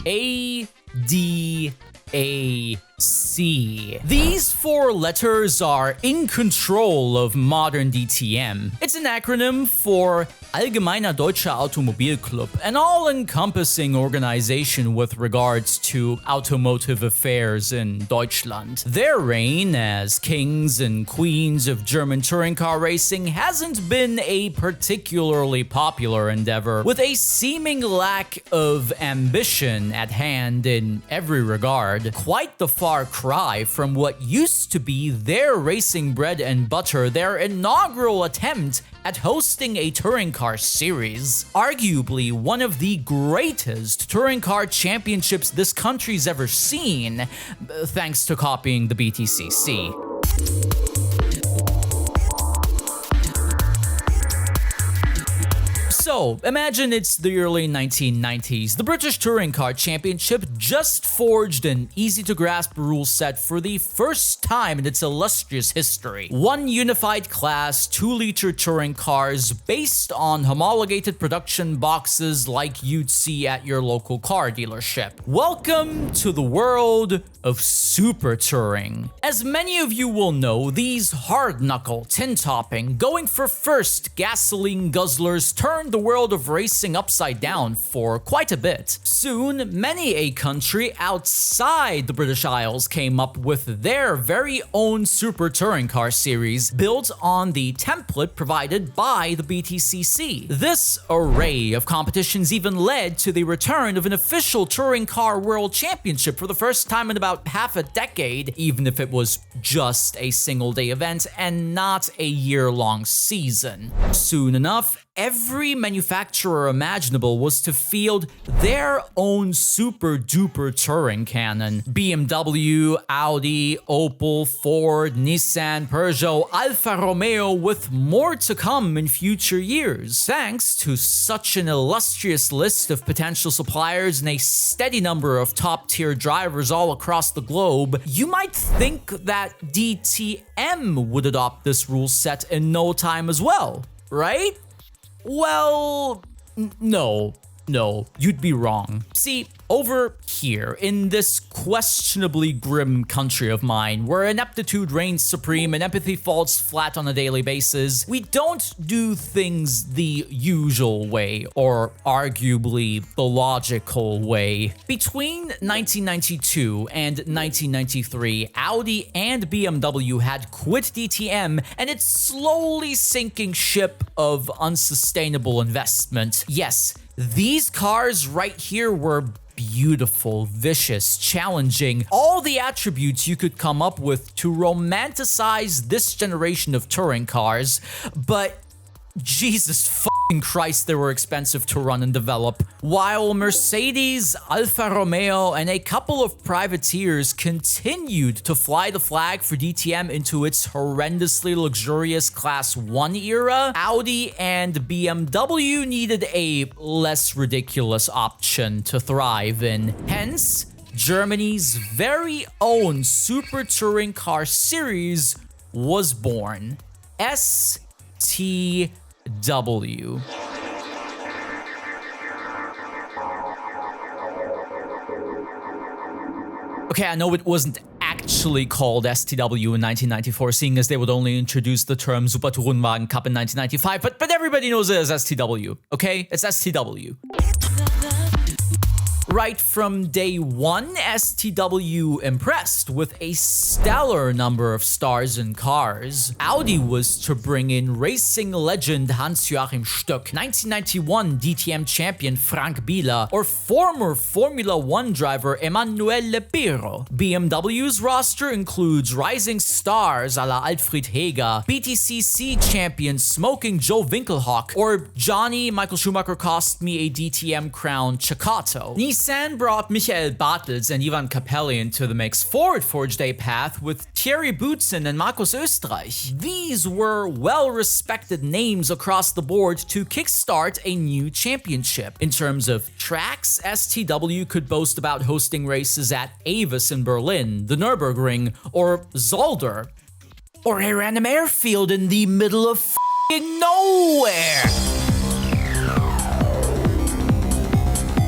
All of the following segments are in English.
ADAC. These four letters are in control of modern DTM. It's an acronym for Allgemeiner Deutscher Automobilclub, an all-encompassing organization with regards to automotive affairs in Deutschland. Their reign as kings and queens of German touring car racing hasn't been a particularly popular endeavor, with a seeming lack of ambition at hand in every regard. Quite the far cry from what used to be their racing bread and butter, their inaugural attempt at hosting a touring car series. Arguably one of the greatest touring car championships this country's ever seen, thanks to copying the BTCC. So, imagine it's the early 1990s. The British Touring Car Championship just forged an easy-to-grasp rule set for the first time in its illustrious history. One unified class, 2-liter touring cars based on homologated production boxes like you'd see at your local car dealership. Welcome to the world of super touring. As many of you will know, these hard-knuckle, tin-topping, going for first gasoline guzzlers turned the world of racing upside down for quite a bit. Soon, many a country outside the British Isles came up with their very own super touring car series built on the template provided by the BTCC. This array of competitions even led to the return of an official touring car world championship for the first time in about half a decade, even if it was just a single-day event and not a year-long season. Soon enough, every manufacturer imaginable was to field their own super-duper touring cannon. BMW, Audi, Opel, Ford, Nissan, Peugeot, Alfa Romeo, with more to come in future years. Thanks to such an illustrious list of potential suppliers and a steady number of top-tier drivers all across the globe, you might think that DTM would adopt this rule set in no time as well, right? Well, no, you'd be wrong. See, over here, in this questionably grim country of mine, where ineptitude reigns supreme and empathy falls flat on a daily basis, we don't do things the usual way, or arguably the logical way. Between 1992 and 1993, Audi and BMW had quit DTM and its slowly sinking ship of unsustainable investment. Yes, these cars right here were beautiful, vicious, challenging, all the attributes you could come up with to romanticize this generation of touring cars, but Jesus fucking Christ, they were expensive to run and develop. While Mercedes, Alfa Romeo, and a couple of privateers continued to fly the flag for DTM into its horrendously luxurious Class 1 era, Audi and BMW needed a less ridiculous option to thrive in. Hence, Germany's very own super touring car series was born. STW. Okay, I know it wasn't actually called STW in 1994, seeing as they would only introduce the term Super Tourenwagen Cup in 1995, but everybody knows it as STW, okay? It's STW. Right from day one, STW impressed with a stellar number of stars and cars. Audi was to bring in racing legend Hans-Joachim Stöck, 1991 DTM champion Frank Biela, or former Formula 1 driver Emanuele Piro. BMW's roster includes rising stars a la Alfred Heger, BTCC champion Smoking Joe Winkelhock, or Johnny Michael Schumacher cost me a DTM crown Ceccato. Nissan brought Michael Bartels and Ivan Capelli into the mix. Ford forged a path with Thierry Boutsen and Markus Österreich. These were well-respected names across the board to kickstart a new championship. In terms of tracks, STW could boast about hosting races at Avis in Berlin, the Nürburgring, or Zolder, or a random airfield in the middle of f***ing nowhere.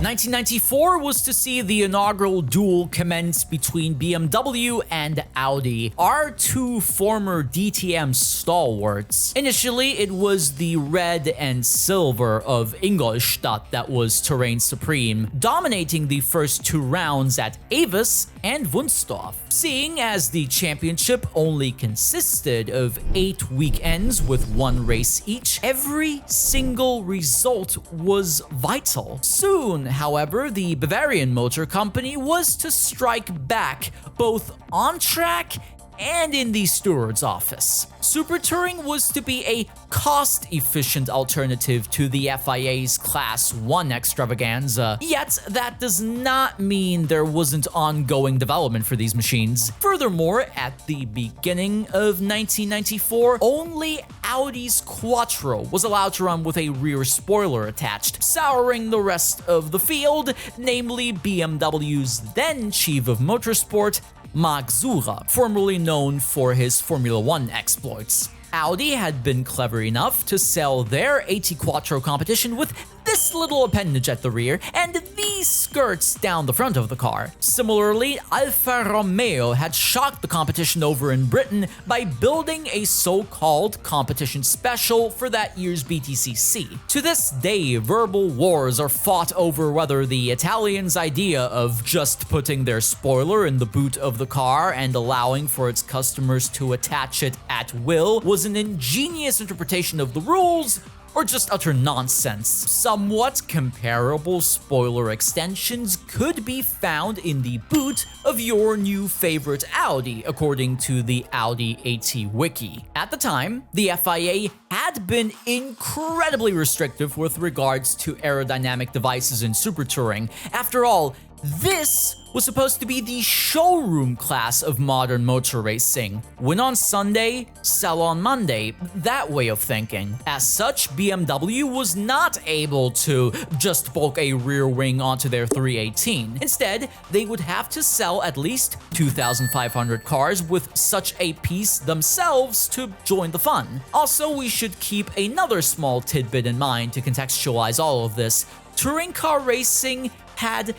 1994 was to see the inaugural duel commence between BMW and Audi, our two former DTM stalwarts. Initially, it was the red and silver of Ingolstadt that was to reign supreme, dominating the first two rounds at Avis and Wunstorf. Seeing as the championship only consisted of 8 weekends with one race each, every single result was vital. Soon, however, the Bavarian Motor Company was to strike back, both on track and in the steward's office. Super Touring was to be a cost-efficient alternative to the FIA's Class 1 extravaganza, yet that does not mean there wasn't ongoing development for these machines. Furthermore, at the beginning of 1994, only Audi's Quattro was allowed to run with a rear spoiler attached, souring the rest of the field, namely BMW's then Chief of Motorsport, Max Zura, formerly known for his Formula 1 exploits. Audi had been clever enough to sell their AT Quattro competition with this little appendage at the rear and these skirts down the front of the car. Similarly, Alfa Romeo had shocked the competition over in Britain by building a so-called competition special for that year's BTCC. To this day, verbal wars are fought over whether the Italians' idea of just putting their spoiler in the boot of the car and allowing for its customers to attach it at will was an ingenious interpretation of the rules, or just utter nonsense. Somewhat comparable spoiler extensions could be found in the boot of your new favorite Audi, according to the Audi AT Wiki. At the time, the FIA had been incredibly restrictive with regards to aerodynamic devices in Super Touring. After all, this was supposed to be the showroom class of modern motor racing. Win on Sunday, sell on Monday, that way of thinking. As such, BMW was not able to just bulk a rear wing onto their 318. Instead, they would have to sell at least 2,500 cars with such a piece themselves to join the fun. Also, we should keep another small tidbit in mind to contextualize all of this. Touring car racing had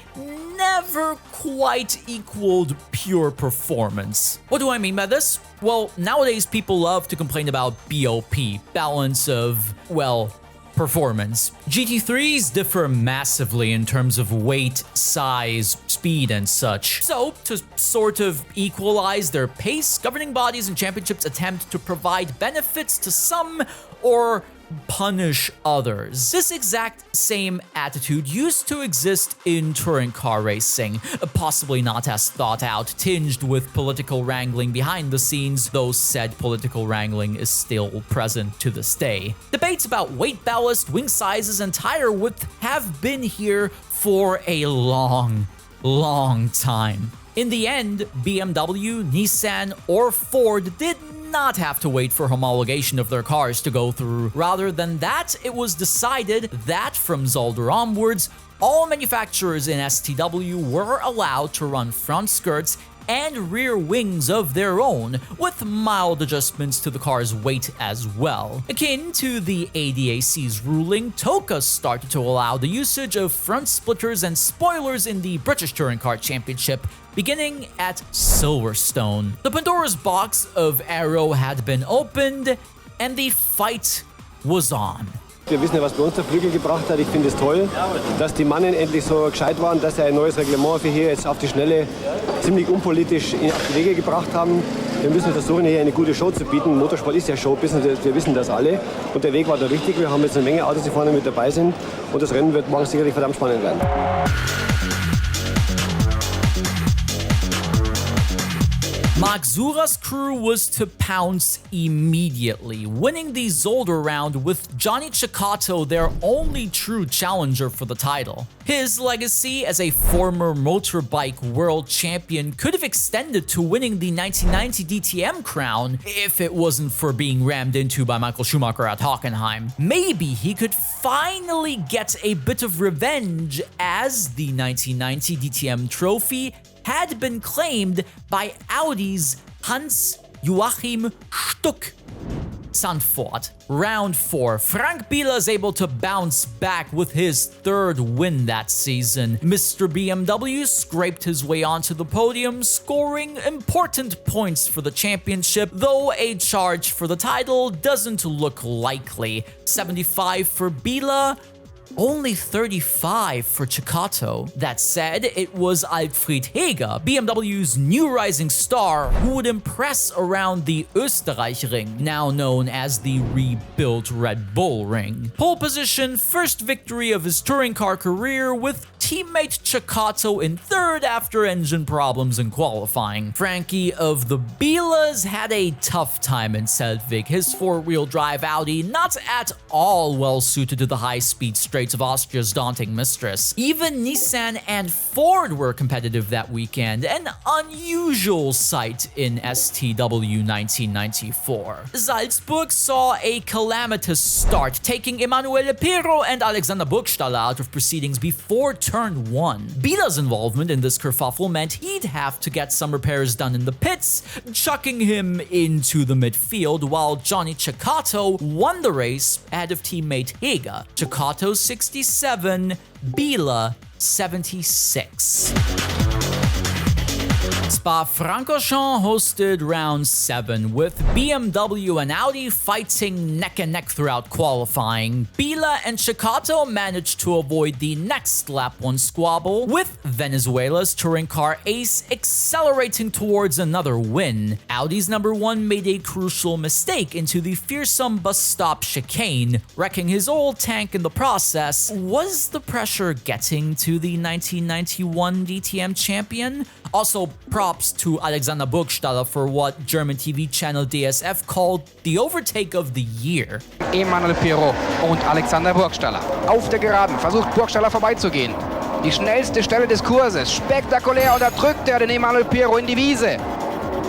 never quite equaled pure performance. What do I mean by this? Well, nowadays people love to complain about BOP, balance of, well, performance. GT3s differ massively in terms of weight, size, speed, and such. So, to sort of equalize their pace, governing bodies and championships attempt to provide benefits to some or punish others. This exact same attitude used to exist in touring car racing, possibly not as thought out, tinged with political wrangling behind the scenes, though said political wrangling is still present to this day. Debates about weight ballast, wing sizes, and tire width have been here for a long time. In the end, BMW, Nissan, or Ford did not have to wait for homologation of their cars to go through. Rather than that, it was decided that from Zolder onwards, all manufacturers in STW were allowed to run front skirts and rear wings of their own, with mild adjustments to the car's weight as well. Akin to the ADAC's ruling, TOCA started to allow the usage of front splitters and spoilers in the British Touring Car Championship, beginning at Silverstone. The Pandora's box of aero had been opened, and the fight was on. Wir wissen ja, was bei uns der Flügel gebracht hat. Ich finde es toll, dass die Mannen endlich so gescheit waren, dass sie ein neues Reglement für hier jetzt auf die Schnelle ziemlich unpolitisch auf die Wege gebracht haben. Wir müssen versuchen, hier eine gute Show zu bieten. Motorsport ist ja Show, wir wissen das alle. Und der Weg war da richtig. Wir haben jetzt eine Menge Autos, die vorne mit dabei sind. Und das Rennen wird morgen sicherlich verdammt spannend werden. Max Zura's crew was to pounce immediately, winning the Zolder round with Johnny Ceccato their only true challenger for the title. His legacy as a former motorbike world champion could have extended to winning the 1990 DTM crown if it wasn't for being rammed into by Michael Schumacher at Hockenheim. Maybe he could finally get a bit of revenge, as the 1990 DTM trophy had been claimed by Audi's Hans-Joachim Stuck. Zandvoort. Round 4. Frank Biela is able to bounce back with his third win that season. Mr. BMW scraped his way onto the podium, scoring important points for the championship, though a charge for the title doesn't look likely. 75 for Biela, only 35 for Ceccato. That said, it was Alfred Heger, BMW's new rising star, who would impress around the Österreich-Ring, now known as the rebuilt Red Bull Ring. Pole position, first victory of his touring car career, with teammate Ceccato in third after engine problems in qualifying. Frankie of the Bielas had a tough time in Selvig, his four-wheel drive Audi not at all well suited to the high-speed straights of Austria's daunting mistress. Even Nissan and Ford were competitive that weekend, an unusual sight in STW 1994. Salzburg saw a calamitous start, taking Emanuele Pirro and Alexander Burgstaller out of proceedings before turn 1. Biela's involvement in this kerfuffle meant he'd have to get some repairs done in the pits, chucking him into the midfield, while Johnny Ceccato won the race ahead of teammate Heger. Ceccato 67, Biela 76. Spa-Francorchamps hosted round 7, with BMW and Audi fighting neck and neck throughout qualifying. Biela and Ceccato managed to avoid the next lap 1 squabble, with Venezuela's touring car ace accelerating towards another win. Audi's number 1 made a crucial mistake into the fearsome bus stop chicane, wrecking his old tank in the process. Was the pressure getting to the 1991 DTM champion? Also, props to Alexander Burgstaller for what German TV channel DSF called the overtake of the year. Emanuele Pirro und Alexander Burgstaller. Auf der Geraden versucht Burgstaller vorbeizugehen. Die schnellste Stelle des Kurses. Spektakulär, und da drückt er den Emanuele Pirro in die Wiese.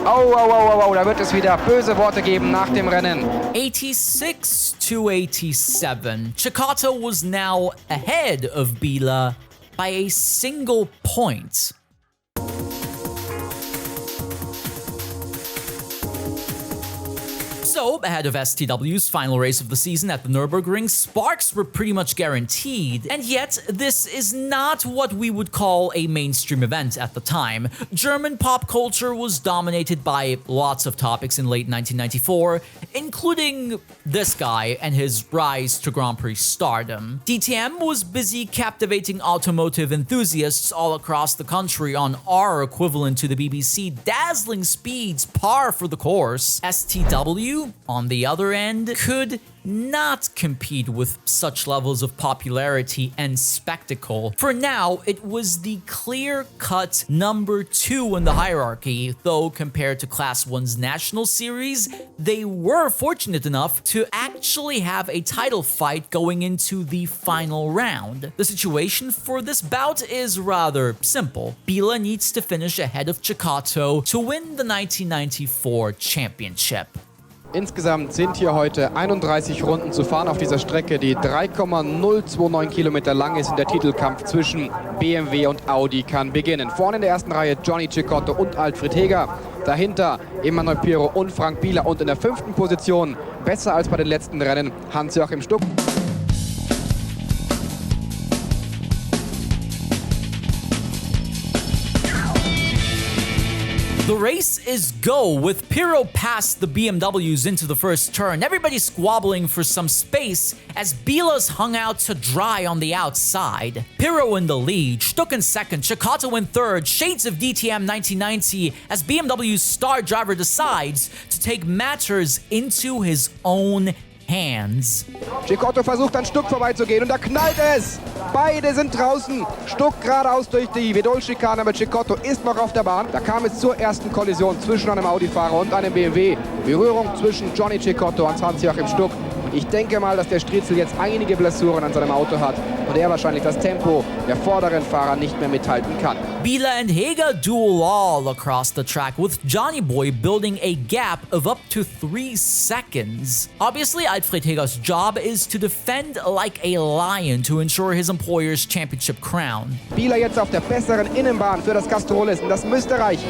Oh, da wird es wieder böse Worte geben nach dem Rennen. 86 to 87. Ceccato was now ahead of Biela by a single point. So, ahead of STW's final race of the season at the Nürburgring, sparks were pretty much guaranteed, and yet this is not what we would call a mainstream event at the time. German pop culture was dominated by lots of topics in late 1994, including this guy and his rise to Grand Prix stardom. DTM was busy captivating automotive enthusiasts all across the country on our equivalent to the BBC dazzling speeds par for the course. STW, on the other end, could not compete with such levels of popularity and spectacle. For now, it was the clear-cut number 2 in the hierarchy, though compared to Class 1's National Series, they were fortunate enough to actually have a title fight going into the final round. The situation for this bout is rather simple. Biela needs to finish ahead of Ceccato to win the 1994 championship. Insgesamt sind hier heute 31 Runden zu fahren auf dieser Strecke, die 3,029 Kilometer lang ist. Und der Titelkampf zwischen BMW und Audi kann beginnen. Vorne in der ersten Reihe Johnny Ceccato und Alfred Heger. Dahinter Emanuele Pirro und Frank Biela. Und in der 5. Position, besser als bei den letzten Rennen, Hans-Joachim Stuck. The race is go, with Pirro past the BMWs into the first turn. Everybody squabbling for some space as Biela's hung out to dry on the outside. Pirro in the lead, Stuck in second, Ceccato in third, shades of DTM 1990 as BMW's star driver decides to take matters into his own hands. Ceccato versucht an Stuck vorbeizugehen und da knallt es. Beide sind draußen. Stuck geradeaus durch die Vedol-Schikane, aber Ceccato ist noch auf der Bahn. Da kam es zur ersten Kollision zwischen einem Audi-Fahrer und einem BMW. Berührung zwischen Johnny Ceccato und Hans-Joachim Stuck. Ich denke mal, dass der Striezel jetzt einige Blessuren an seinem Auto hat und er wahrscheinlich das Tempo der vorderen Fahrer nicht mehr mithalten kann. Biela and Heger duel all across the track, with Johnny Boy building a gap of up to 3 seconds. Obviously, Alfred Heger's job is to defend like a lion to ensure his employer's championship crown. Biela jetzt auf der besseren Innenbahn für das Castrol ist und das müsste reichen.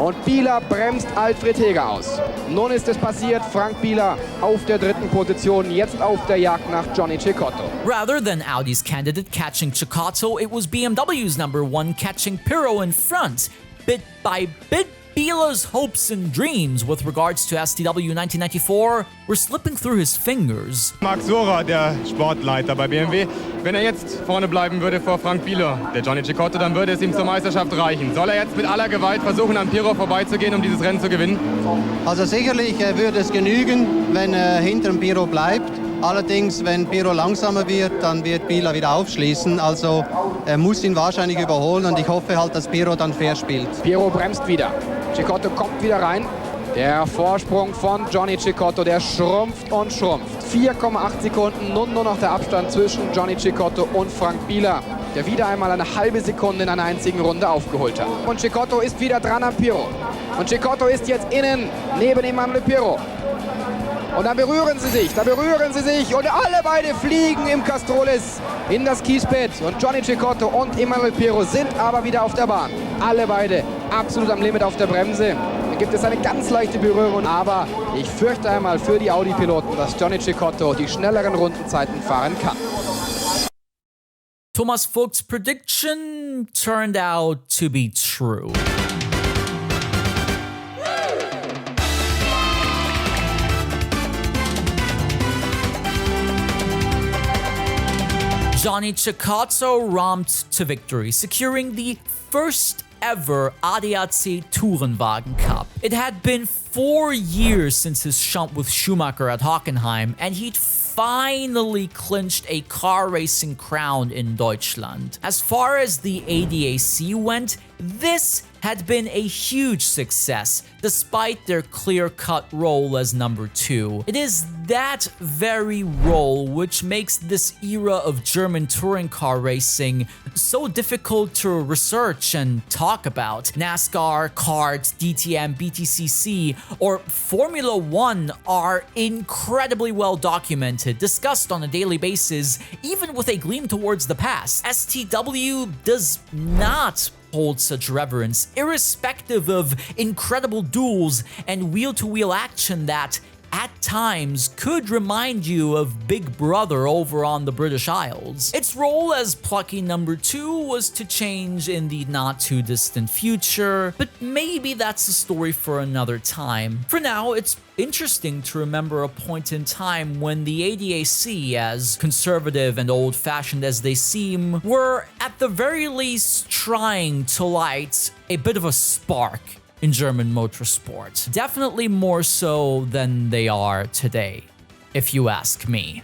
Und Bieler bremst Alfred Heger aus. Nun ist es passiert, Frank Bieler auf der 3. Position, jetzt auf der Jagd nach Johnny Cecotto. Rather than Audi's candidate catching Cecotto, it was BMW's number 1 catching Pirro in front. Bit by bit, Biela's hopes and dreams with regards to STW 1994 were slipping through his fingers. Marc Sora, der Sportleiter bei BMW, wenn er jetzt vorne bleiben würde vor Frank Bieler, der Johnny Cecotto, dann würde es ihm zur Meisterschaft reichen. Soll er jetzt mit aller Gewalt versuchen, an Pirro vorbeizugehen, um dieses Rennen zu gewinnen? Also sicherlich würde es genügen, wenn er hinter dem Pirro bleibt. Allerdings, wenn Pirro langsamer wird, dann wird Bieler wieder aufschließen. Also er muss ihn wahrscheinlich überholen und ich hoffe halt, dass Pirro dann fair spielt. Pirro bremst wieder. Cecotto kommt wieder rein. Der Vorsprung von Johnny Cecotto, der schrumpft und schrumpft. 4,8 Sekunden, nun nur noch der Abstand zwischen Johnny Cecotto und Frank Bieler, der wieder einmal eine halbe Sekunde in einer einzigen Runde aufgeholt hat. Und Cecotto ist wieder dran am Pirro. Und Cecotto ist jetzt innen neben Emanuele Pirro. Und da berühren sie sich und alle beide fliegen im Castroles in das Kiesbett. Und Johnny Cecotto und Emanuele Pirro sind aber wieder auf der Bahn. Alle beide absolut am Limit auf der Bremse. Da gibt es eine ganz leichte Berührung, aber ich fürchte einmal für die Audi-Piloten, dass Johnny Cecotto die schnelleren Rundenzeiten fahren kann. Thomas Vogt's prediction turned out to be true. Johnny Cecotto romped to victory, securing the first ever ADAC Tourenwagen Cup. It had been 4 years since his shunt with Schumacher at Hockenheim, and he'd finally clinched a car racing crown in Deutschland. As far as the ADAC went, this had been a huge success, despite their clear-cut role as number 2. It is that very role which makes this era of German touring car racing so difficult to research and talk about. NASCAR, karts, DTM, BTCC, or Formula 1 are incredibly well documented, discussed on a daily basis, even with a gleam towards the past. STW does not hold such reverence, irrespective of incredible duels and wheel-to-wheel action that, at times, could remind you of Big Brother over on the British Isles. Its role as plucky number 2 was to change in the not-too-distant future, but maybe that's a story for another time. For now, it's interesting to remember a point in time when the ADAC, as conservative and old-fashioned as they seem, were at the very least trying to light a bit of a spark in German motorsport. Definitely more so than they are today, if you ask me.